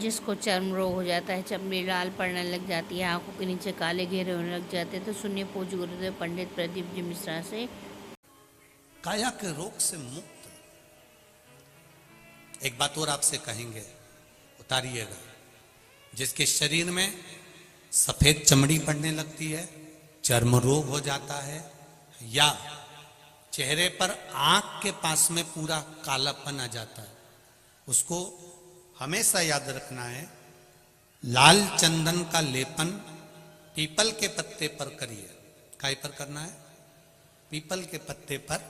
जिसको चर्म रोग हो जाता है, चमड़ी लाल पड़ने लग जाती है, आंखों के नीचे काले घेरे होने लग जाते हैं, तो सुनिए पूज्य गुरुदेव पंडित प्रदीप जी मिश्रा से। काया के रोग से मुक्त। एक बात और आपसे कहेंगे, उतारिएगा। जिसके शरीर में सफेद चमड़ी पड़ने लगती है, चर्म रोग हो जाता है, या चेहरे पर आंख के पास में पूरा कालापन आ जाता है, उसको हमेशा याद रखना है, लाल चंदन का लेपन पीपल के पत्ते पर करिए। काय पर करना है? पीपल के पत्ते पर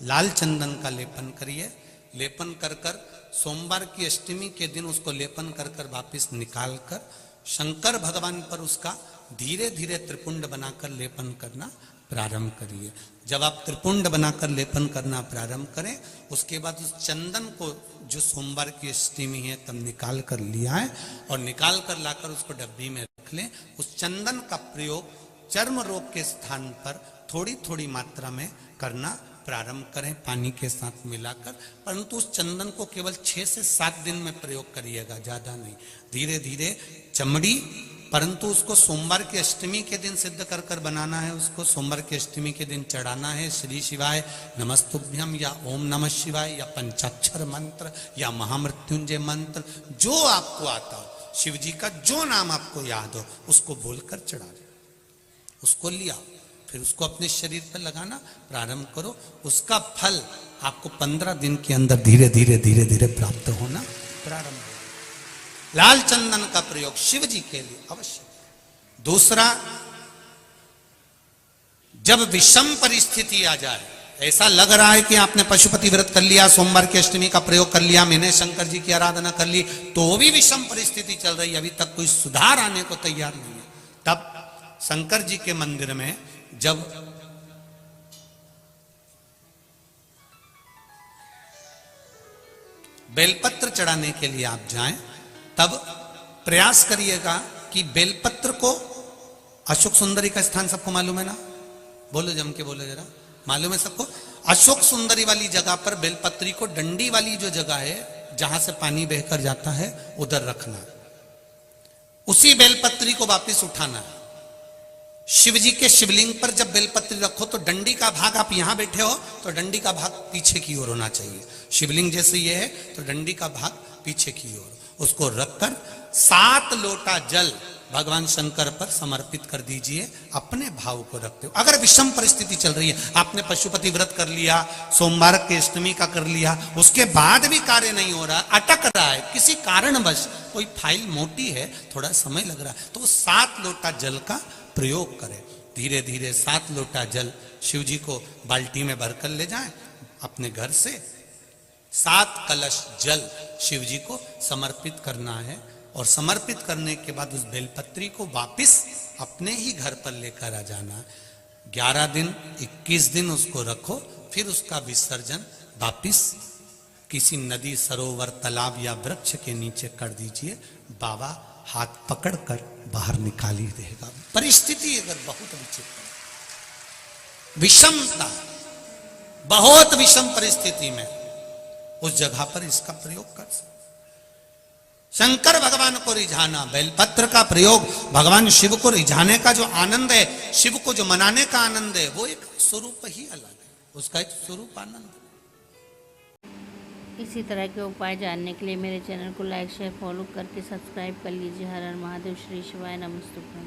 लाल चंदन का लेपन करिए। लेपन कर कर सोमवार की अष्टमी के दिन उसको लेपन कर कर वापिस निकाल कर शंकर भगवान पर उसका धीरे धीरे त्रिपुंड बनाकर लेपन करना प्रारंभ करिए। जब आप त्रिपुंड बनाकर लेपन करना प्रारंभ करें, उसके बाद उस चंदन को जो सोमवार की अष्टमी है तब निकाल कर लिया है और निकाल कर लाकर उसको डब्बी में रख लें। उस चंदन का प्रयोग चर्म रोग के स्थान पर थोड़ी थोड़ी मात्रा में करना प्रारंभ करें, पानी के साथ मिलाकर। परंतु उस चंदन को केवल 6 से 7 दिन में प्रयोग करिएगा, ज्यादा नहीं। धीरे धीरे चमड़ी, परंतु उसको सोमवार की अष्टमी के दिन सिद्ध कर कर बनाना है। उसको सोमवार की अष्टमी के दिन चढ़ाना है श्री शिवाय नमस्तुभ्यम या ओम नमः शिवाय या पंचाक्षर मंत्र या महामृत्युंजय मंत्र, जो आपको आता हो, शिव जी का जो नाम आपको याद हो उसको बोलकर चढ़ा दो। उसको लिया, फिर उसको अपने शरीर पर लगाना प्रारंभ करो। उसका फल आपको 15 दिन के अंदर धीरे धीरे धीरे धीरे प्राप्त होना प्रारंभ हो। लाल चंदन का प्रयोग शिव जी के लिए अवश्य। दूसरा, जब विषम परिस्थिति आ जाए, ऐसा लग रहा है कि आपने पशुपति व्रत कर लिया, सोमवार की अष्टमी का प्रयोग कर लिया, मैंने शंकर जी की आराधना कर ली, तो भी विषम परिस्थिति चल रही है, अभी तक कोई सुधार आने को तैयार नहीं है, तब शंकर जी के मंदिर में जब बेलपत्र चढ़ाने के लिए आप जाएं, तब प्रयास करिएगा कि बेलपत्र को, अशोक सुंदरी का स्थान सबको मालूम है ना? बोलो, जम के बोलो जरा, मालूम है सबको? अशोक सुंदरी वाली जगह पर बेलपत्री को, डंडी वाली जो जगह है जहां से पानी बहकर जाता है, उधर रखना। उसी बेलपत्री को वापस उठाना है। शिव जी के शिवलिंग पर जब बेलपत्री रखो तो डंडी का भाग, आप यहां बैठे हो तो डंडी का भाग पीछे की ओर होना चाहिए। शिवलिंग जैसे ये है तो डंडी का भाग पीछे की ओर। उसको रखकर 7 लोटा जल भगवान शंकर पर समर्पित कर दीजिए, अपने भाव को रखते हो। अगर विषम परिस्थिति चल रही है, आपने पशुपति व्रत कर लिया, सोमवार के अष्टमी का कर लिया, उसके बाद भी कार्य नहीं हो रहा, अटक रहा है किसी कारणवश, कोई फाइल मोटी है, थोड़ा समय लग रहा है, तो 7 लोटा जल का प्रयोग करें। धीरे धीरे 7 लोटा जल शिव जी को बाल्टी में भरकर ले जाएं अपने घर से। 7 कलश जल शिव जी को समर्पित करना है और समर्पित करने के बाद उस बेलपत्री को वापिस अपने ही घर पर लेकर आ जाना। 11 दिन 21 दिन उसको रखो, फिर उसका विसर्जन वापिस किसी नदी, सरोवर, तालाब या वृक्ष के नीचे कर दीजिए। बाबा हाथ पकड़कर बाहर निकाल ही देगा। परिस्थिति अगर बहुत विचित्र, विषमता, बहुत विषम परिस्थिति में उस जगह पर इसका प्रयोग कर सकते। शंकर भगवान को रिझाना, बेलपत्र का प्रयोग भगवान शिव को रिझाने का जो आनंद है, शिव को जो मनाने का आनंद है, वो एक स्वरूप ही अलग है, उसका एक स्वरूप आनंद है। इसी तरह के उपाय जानने के लिए मेरे चैनल को लाइक शेयर फॉलो करके सब्सक्राइब कर लीजिए। हर हर महादेव, श्री शिवाय नमस्तुभ्यम।